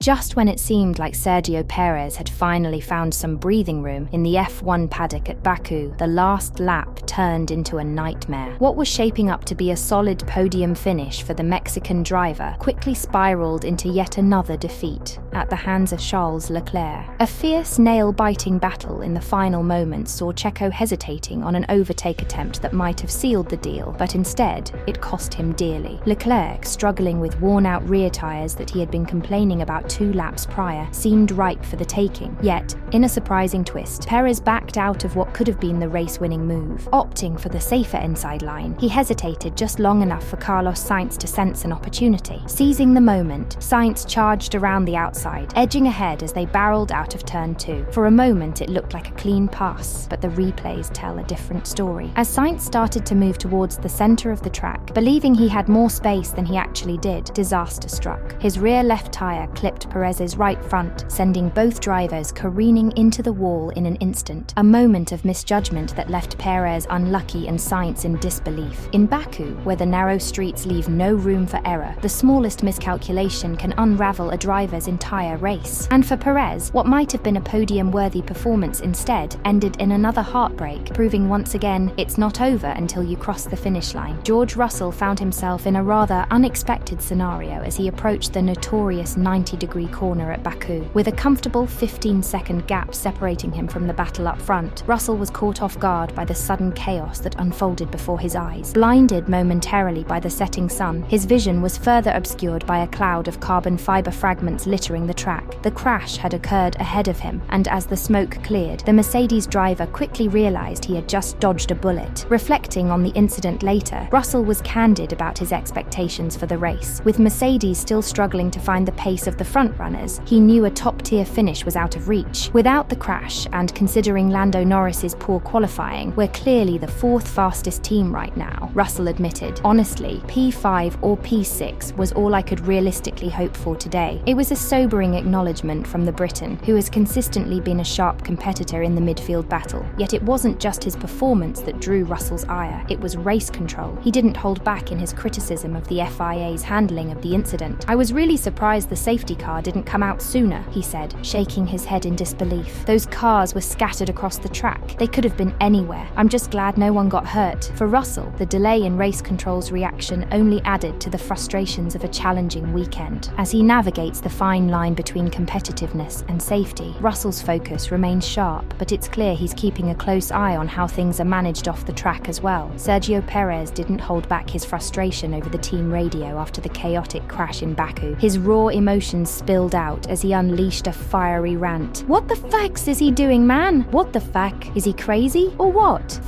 Just when it seemed like Sergio Perez had finally found some breathing room in the F1 paddock at Baku, the last lap turned into a nightmare. What was shaping up to be a solid podium finish for the Mexican driver quickly spiraled into yet another defeat at the hands of Charles Leclerc. A fierce, nail-biting battle in the final moments saw Checo hesitating on an overtake attempt that might have sealed the deal, but instead, it cost him dearly. Leclerc, struggling with worn-out rear tyres that he had been complaining about 2 laps prior, seemed ripe for the taking. Yet, in a surprising twist, Perez backed out of what could have been the race-winning move. Opting for the safer inside line, he hesitated just long enough for Carlos Sainz to sense an opportunity. Seizing the moment, Sainz charged around the outside, edging ahead as they barreled out of turn 2. For a moment, it looked like a clean pass, but the replays tell a different story. As Sainz started to move towards the center of the track, believing he had more space than he actually did, disaster struck. His rear left tire clipped Perez's right front, sending both drivers careening into the wall in an instant. A moment of misjudgment that left Perez unlucky and Sainz in disbelief. In Baku, where the narrow streets leave no room for error, the smallest miscalculation can unravel a driver's entire race. And for Perez, what might have been a podium-worthy performance instead ended in another heartbreak, proving once again it's not over until you cross the finish line. George Russell found himself in a rather unexpected scenario as he approached the notorious 90-degree corner at Baku. With a comfortable 15-second gap separating him from the battle up front, Russell was caught off guard by the sudden chaos that unfolded before his eyes. Blinded momentarily by the setting sun, his vision was further obscured by a cloud of carbon fiber fragments littering the track. The crash had occurred ahead of him, and as the smoke cleared, the Mercedes driver quickly realized he had just dodged a bullet. Reflecting on the incident later, Russell was candid about his expectations for the race. With Mercedes still struggling to find the pace of the front-runners, he knew a top-tier finish was out of reach. Without the crash, and considering Lando Norris's poor qualifying, we're clearly the 4th fastest team right now, Russell admitted. Honestly, P5 or P6 was all I could realistically hope for today. It was a sobering acknowledgement from the Briton, who has consistently been a sharp competitor in the midfield battle. Yet it wasn't just his performance that drew Russell's ire, it was race control. He didn't hold back in his criticism of the FIA's handling of the incident. "I was really surprised the safety car didn't come out sooner," he said, shaking his head in disbelief. "Those cars were scattered across the track. They could have been anywhere. I'm just glad no one got hurt." For Russell, the delay in race control's reaction only added to the frustrations of a challenging weekend. As he navigates the fine line between competitiveness and safety, Russell's focus remains sharp, but it's clear he's keeping a close eye on how things are managed off the track as well. Sergio Perez didn't hold back his frustration over the team radio after the chaotic crash in Baku. His raw emotions spilled out as he unleashed a fiery rant. "What the fucks is he doing, man? What the fuck? Is he crazy? Or what?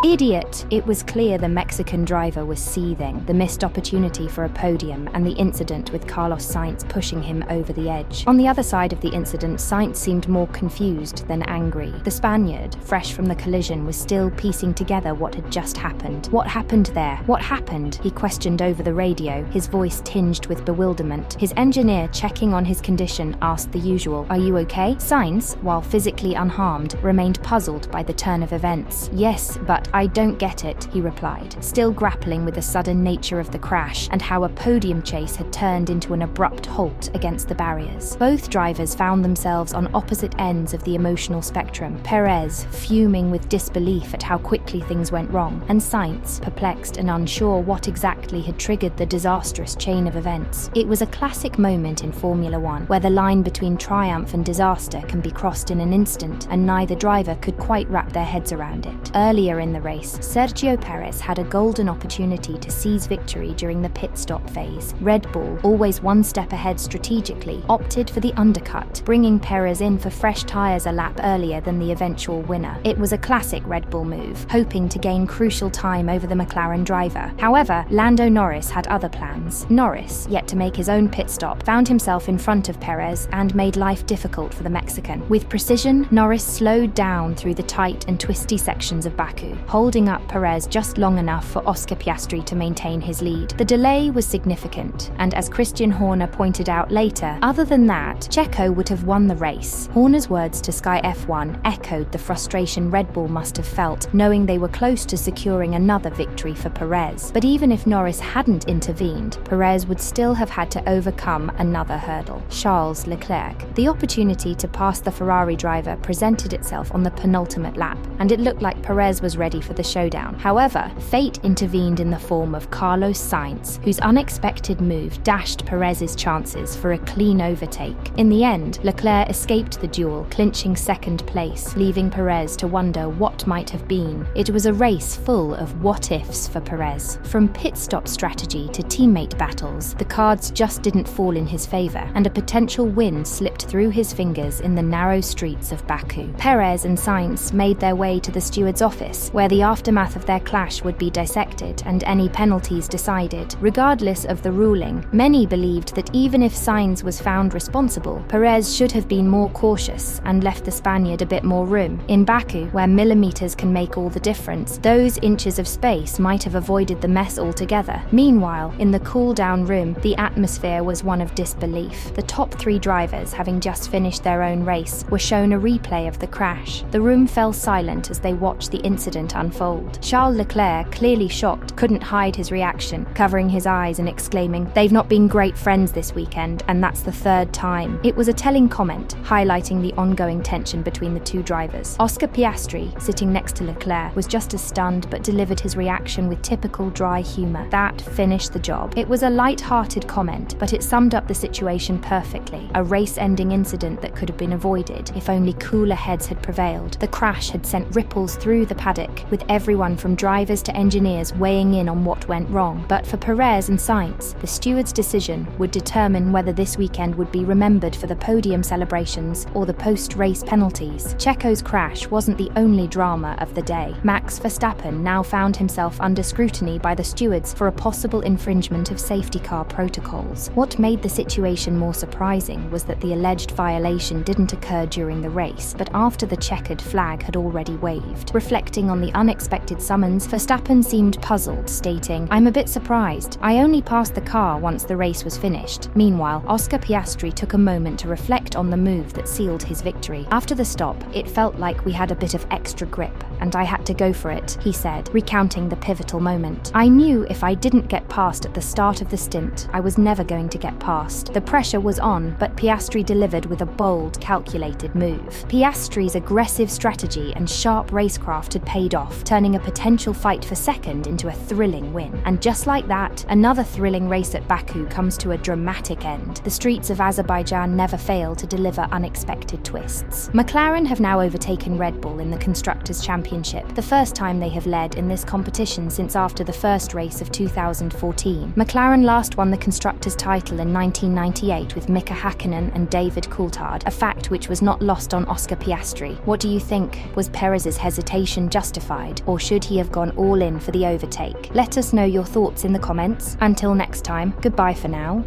Idiot!" It was clear the Mexican driver was seething, the missed opportunity for a podium and the incident with Carlos Sainz pushing him over the edge. On the other side of the incident, Sainz seemed more confused than angry. The Spaniard, fresh from the collision, was still piecing together what had just happened. "What happened there? What happened?" he questioned over the radio, his voice tinged with bewilderment. His engineer, checking on his condition, asked the usual, "Are you okay?" Sainz, while physically unharmed, remained puzzled by the turn of events. "Yes, but I don't get it," he replied, still grappling with the sudden nature of the crash and how a podium chase had turned into an abrupt halt against the barriers. Both drivers found themselves on opposite ends of the emotional spectrum. Perez, fuming with disbelief at how quickly things went wrong, and Sainz, perplexed and unsure what exactly had triggered the disastrous chain of events. It was a classic moment in Formula One, where the line between triumph and disaster can be crossed in an instant, and neither driver could quite wrap their heads around it. Earlier in the race, Sergio Perez had a golden opportunity to seize victory during the pit stop phase. Red Bull, always one step ahead strategically, opted for the undercut, bringing Perez in for fresh tyres a lap earlier than the eventual winner. It was a classic Red Bull move, hoping to gain crucial time over the McLaren driver. However, Lando Norris had other plans. Norris, yet to make his own pit stop, found himself in front of Perez and made life difficult for the Mexican. With precision, Norris slowed down through the tight and twisty sections of Baku, holding up Perez just long enough for Oscar Piastri to maintain his lead. The delay was significant, and as Christian Horner pointed out later, other than that, Checo would have won the race. Horner's words to Sky F1 echoed the frustration Red Bull must have felt, knowing they were close to securing another victory for Perez. But even if Norris hadn't intervened, Perez would still have had to overcome another hurdle: Charles Leclerc. The opportunity to pass the Ferrari driver presented itself on the penultimate lap, and it looked like Perez was ready for the showdown. However, fate intervened in the form of Carlos Sainz, whose unexpected move dashed Perez's chances for a clean overtake. In the end, Leclerc escaped the duel, clinching second place, leaving Perez to wonder what might have been. It was a race full of what-ifs for Perez. From pit stop strategy to teammate battles, the cards just didn't fall in his favour, and a potential win slipped through his fingers in the narrow streets of Baku. Perez and Sainz made their way to the steward's office, where the aftermath of their clash would be dissected and any penalties decided. Regardless of the ruling, many believed that even if Sainz was found responsible, Perez should have been more cautious and left the Spaniard a bit more room. In Baku, where millimeters can make all the difference, those inches of space might have avoided the mess altogether. Meanwhile, in the cool-down room, the atmosphere was one of disbelief. The top three drivers, having just finished their own race, were shown a replay of the crash. The room fell silent as they watched the incident unfold. Charles Leclerc, clearly shocked, couldn't hide his reaction, covering his eyes and exclaiming, "They've not been great friends this weekend, and that's the third time." It was a telling comment, highlighting the ongoing tension between the two drivers. Oscar Piastri, sitting next to Leclerc, was just as stunned but delivered his reaction with typical dry humour. That finished the job. It was a light-hearted comment, but it summed up the situation perfectly. A race-ending incident that could have been avoided if only cooler heads had prevailed. The crash had sent ripples through the paddock, with everyone from drivers to engineers weighing in on what went wrong. But for Perez and Sainz, the steward's decision would determine whether this weekend would be remembered for the podium celebrations or the post-race penalties. Checo's crash wasn't the only drama of the day. Max Verstappen now found himself under scrutiny by the stewards for a possible infringement of safety car protocols. What made the situation more surprising was that the alleged violation didn't occur during the race, but after the checkered flag had already waved. Reflecting on the unexpected summons, Verstappen seemed puzzled, stating, "I'm a bit surprised. I only passed the car once the race was finished." Meanwhile, Oscar Piastri took a moment to reflect on the move that sealed his victory. "After the stop, it felt like we had a bit of extra grip, and I had to go for it," he said, recounting the pivotal moment. "I knew if I didn't get past at the start of the stint, I was never going to get past. The pressure was on, but Piastri delivered with a bold, calculated move." Piastri's aggressive strategy and sharp racecraft had paid off, turning a potential fight for second into a thrilling win. And just like that, another thrilling race at Baku comes to a dramatic end. The streets of Azerbaijan never fail to deliver unexpected twists. McLaren have now overtaken Red Bull in the Constructors' Championship, the first time they have led in this competition since after the first race of 2014. McLaren last won the Constructors' title in 1998 with Mika Hakkinen and David Coulthard, a fact which was not lost on Oscar Piastri. What do you think? Was Perez's hesitation justified, or should he have gone all in for the overtake? Let us know your thoughts in the comments. Until next time, goodbye for now.